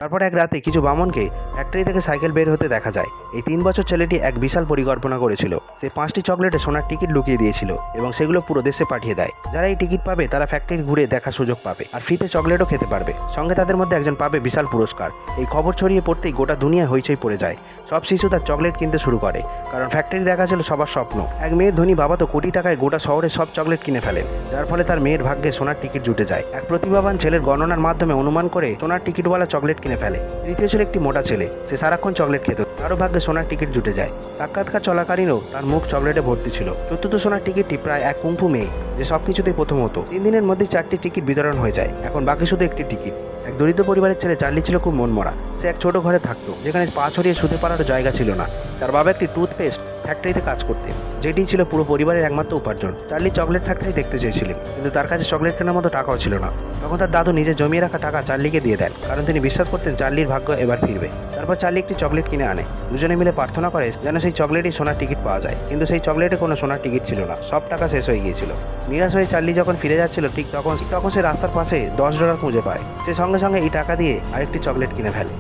তারপর এক রাতে কিছু বামনকে ফ্যাক্টরি থেকে সাইকেল বের হতে দেখা যায়। এই 3 বছর ছেলেটি এক বিশাল পরিকল্পনা করেছিল। সে 5টি চকলেটে সোনার টিকিট লুকিয়ে দিয়েছিল এবং সেগুলো পুরো দেশে পাঠিয়ে দেয়। যারা এই টিকিট পাবে তারা ফ্যাক্টরি ঘুরে দেখার সুযোগ পাবে আর ফ্রিতে চকলেটও খেতে পারবে। সঙ্গে তাদের মধ্যে একজন পাবে বিশাল পুরস্কার। এই খবর ছড়িয়ে পড়তেই গোটা দুনিয়া হইচই পড়ে যায়। সব শিশু তার চকলেট কিনতে শুরু করে, কারণ ফ্যাক্টরি দেখা ছিল সবার স্বপ্ন। এক মেয়ের ধনী বাবা তো কোটি টাকায় গোটা শহরে সব চকলেট কিনে ফেলেন, যার ফলে তার মেয়ের ভাগ্যে সোনার টিকিট জুটে যায়। এক প্রতিভাবান ছেলের গণনার মাধ্যমে অনুমান করে সোনার টিকিটওয়ালা চকলেট কিনে ফেলে। তৃতীয় ছিল একটি মোটা ছেলে, সে সারাক্ষণ চকলেট খেত, তারও ভাগ্যে সোনার টিকিট জুটে যায়। সাক্ষাৎকার চলাকালীনও তার মুখ চকলেটে ভর্তি ছিল। চতুর্থ সোনার টিকিটটি প্রায় এক কুম্ফু মেয়ে, যে সবকিছুতেই প্রথম হতো। 3 দিনের মধ্যে 4টি টিকিট বিতরণ হয়ে যায়। এখন বাকি শুধু একটি টিকিট। এক দরিদ্র পরিবারের ছেলে চার্লি ছিল খুব মনমরা। সে এক ছোট ঘরে থাকতো, যেখানে পা ছড়িয়ে শুতে পারার জায়গা ছিল না। তার বাবা একটি টুথপেস্ট ফ্যাক্টরিতে কাজ করতেন, যেটি ছিল পুরো পরিবারের একমাত্র উপার্জন। চার্লি চকলেট ফ্যাক্টরি দেখতে চেয়েছিলেন, কিন্তু তার কাছে চকলেট কেনার মতো টাকাও ছিল না। তখন তার দাদু নিজে জমিয়ে রাখা টাকা চার্লিকে দিয়ে দেন, কারণ তিনি বিশ্বাস করতেন চার্লির ভাগ্য এবার ফিরবে। তারপর চার্লি একটি চকলেট কিনে আনে। দুজনে মিলে প্রার্থনা করে যেন সেই চকলেটই সোনার টিকিট পাওয়া যায়, কিন্তু সেই চকলেটে কোনো সোনার টিকিট ছিল না। সব টাকা শেষ হয়ে গিয়েছিল। নিরাশ হয়ে চার্লি যখন ফিরে যাচ্ছিল, ঠিক তখন সে রাস্তার পাশে $10 খুঁজে পায়। সে সঙ্গে সঙ্গে এই টাকা দিয়ে আরেকটি চকলেট কিনে ফেলে।